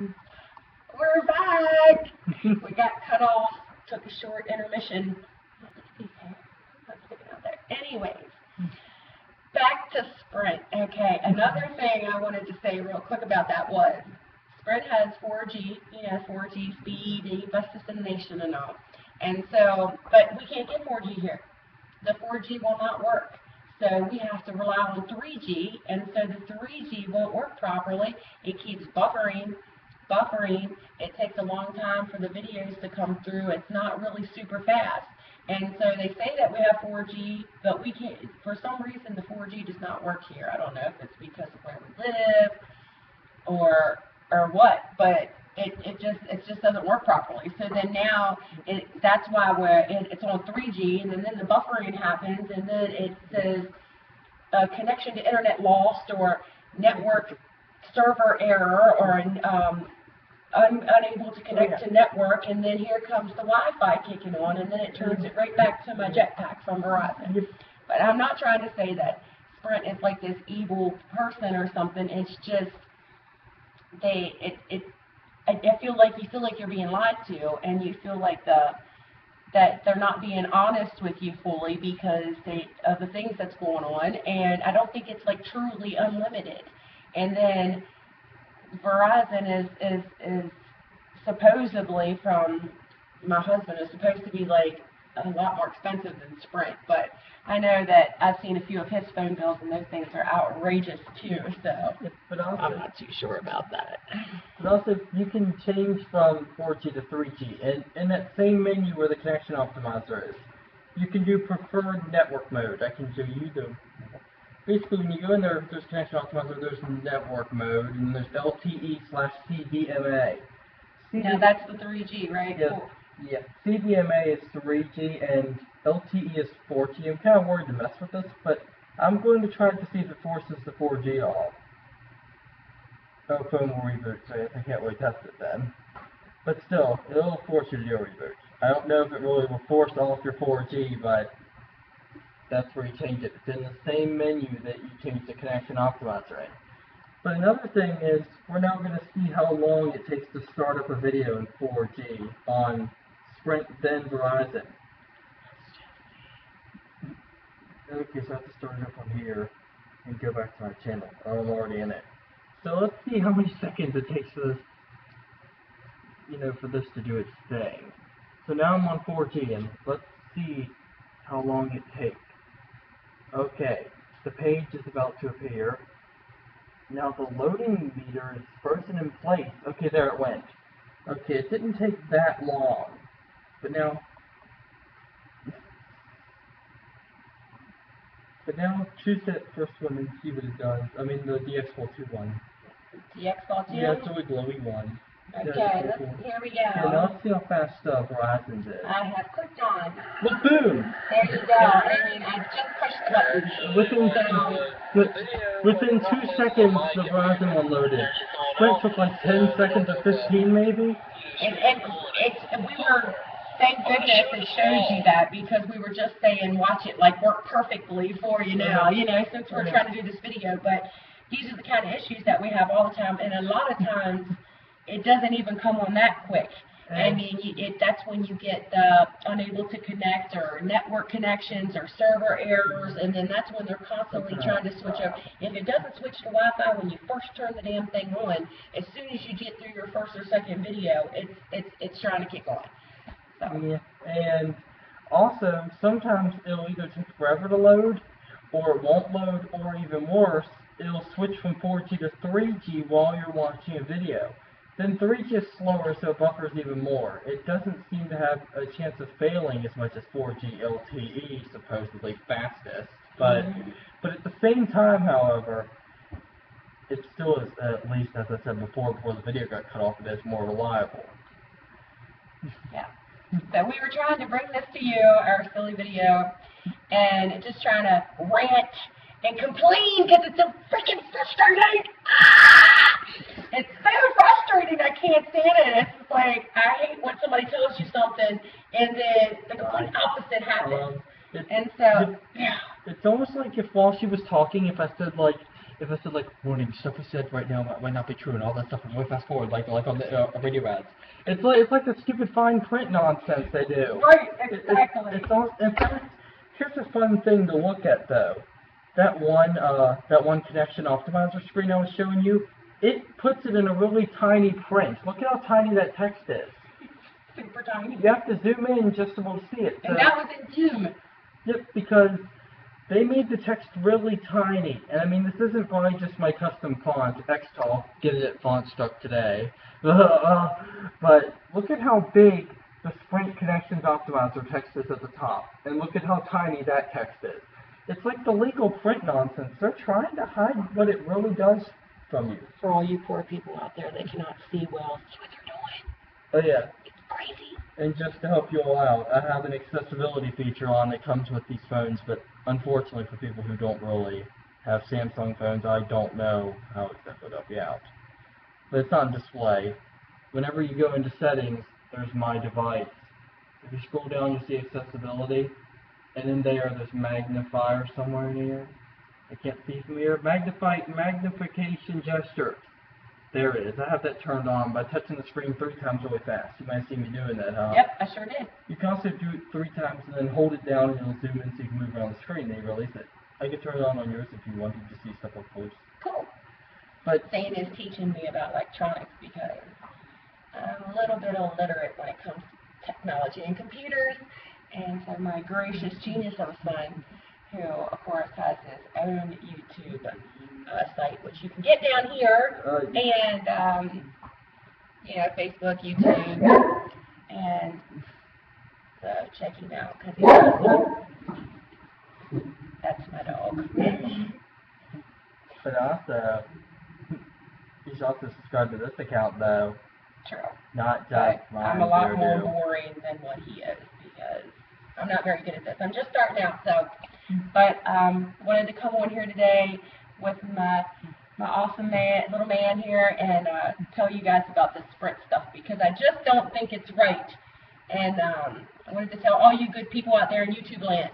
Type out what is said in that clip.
We're back. We got cut off. Took a short intermission. Okay, let's stick it out there. Anyways, back to Sprint. Okay, another thing I wanted to say real quick about that was Sprint has 4G, 4G speed, the best in the nation and all. And so, but we can't get 4G here. The 4G will not work. So we have to rely on 3G, and so the 3G won't work properly. It keeps buffering. It takes a long time for the videos to come through. It's not really super fast. And so they say that we have 4G, but we can't, for some reason the 4G does not work here. I don't know if it's because of where we live or what, but it just doesn't work properly. So then now that's why it's on 3G, and then the buffering happens, and then it says connection to internet lost or network server error or unable to connect to network, and then here comes the Wi-Fi kicking on, and then it turns it right back to my jetpack from Verizon. But I'm not trying to say that Sprint is like this evil person or something. It's just I feel like you're being lied to, and you feel like that they're not being honest with you fully because of the things that's going on, and I don't think it's like truly unlimited. And then Verizon is supposedly, from my husband, is supposed to be like a lot more expensive than Sprint, but I know that I've seen a few of his phone bills and those things are outrageous too, so but also, I'm not too sure about that. But also, you can change from 4G to 3G, and in that same menu where the connection optimizer is, you can do preferred network mode. I can show you basically when you go in there's connection optimizer, there's network mode, and there's LTE/CDMA. Now that's the 3G, right? Yes. Cool. Yeah, CDMA is 3G and LTE is 4G. I'm kind of worried to mess with this, but I'm going to try to see if it forces the 4G off. Oh, phone will reboot, so I can't really test it then. But still, it'll force you to do a reboot. I don't know if it really will force off your 4G, but that's where you change it. It's in the same menu that you change the connection optimizer in. But another thing is, we're now going to see how long it takes to start up a video in 4G on Sprint, then Verizon. Okay, so I have to start it up on here and go back to my channel. Oh, I'm already in it. So let's see how many seconds it takes for this, for this to do its thing. So now I'm on 4G, and let's see how long it takes. Okay, the page is about to appear. Now the loading meter is frozen in place. Okay, there it went. Okay, it didn't take that long. But now choose that first one and see what it does. I mean the DX42 one. DX42? Yeah, it's a glowy one. Okay, here we go. Yeah, now let's see how fast Verizon's is. I have clicked on. Look, boom! There you go. I just pushed the button. Within 2 seconds, the Verizon one loaded. Sprint took like 10 seconds or 15 maybe. Thank goodness it shows you that, because we were just saying watch it like work perfectly for you now, since we're trying to do this video. But these are the kind of issues that we have all the time, and a lot of times it doesn't even come on that quick. I mean, that's when you get unable to connect, or network connections, or server errors, and then that's when they're constantly trying to switch over. If it doesn't switch to Wi-Fi when you first turn the damn thing on, as soon as you get through your first or second video, it's trying to kick on. So. Yeah, and also sometimes it'll either take forever to load, or it won't load, or even worse, it'll switch from 4G to 3G while you're watching a video. Then 3G is slower, so it buffers even more. It doesn't seem to have a chance of failing as much as 4G LTE, supposedly fastest. But at the same time, however, it still is, at least as I said before the video got cut off, it is more reliable. Yeah. So we were trying to bring this to you, our silly video, and just trying to rant and complain because it's so freaking frustrating. It's so frustrating. I can't stand it. It's like, I hate when somebody tells you something and then the complete opposite happens. It's almost like if while she was talking, if I said like, if it said like, warning, stuff we said right now might not be true and all that stuff, and we fast forward like on the radio ads. It's like the stupid fine print nonsense they do. Right, exactly. It's all. In fact, here's a fun thing to look at though. That one connection optimizer screen I was showing you, it puts it in a really tiny print. Look at how tiny that text is. Super tiny. You have to zoom in just to be able to see it. So, And that was in Zoom. yep, because they made the text really tiny. And I mean, this isn't probably just my custom font, Xtall, getting it font stuck today. But look at how big the Sprint Connections Optimizer text is at the top. And look at how tiny that text is. It's like the legal print nonsense. They're trying to hide what it really does from you. For all you poor people out there that cannot see well, see what they're doing. Oh yeah. It's crazy. And just to help you all out, I have an accessibility feature on that comes with these phones, but unfortunately for people who don't really have Samsung phones, I don't know how exactly to help you out. But it's on display. Whenever you go into settings, there's my device. If you scroll down, you see accessibility, and in there's magnifier somewhere in here. I can't see from here. Magnification gesture. There it is. I have that turned on by touching the screen 3 times really fast. You might see me doing that, huh? Yep, I sure did. You can also do it 3 times and then hold it down and it'll zoom in so you can move around the screen and you release it. I can turn it on yours if you wanted to see stuff up close. Cool. But Zane is teaching me about electronics because I'm a little bit illiterate when it comes to technology and computers. And so my gracious genius of a son, who of course has his own YouTube site, which you can get down here, and Facebook, YouTube, and so check him out because he's awesome. That's my dog. But also, you should also subscribe to this account though. True. Not just But mine. I'm a lot more boring than what he is because I'm not very good at this. I'm just starting out, so. But wanted to come on here today with my awesome little man here and tell you guys about this Sprint stuff because I just don't think it's right. And I wanted to tell all you good people out there in YouTube land,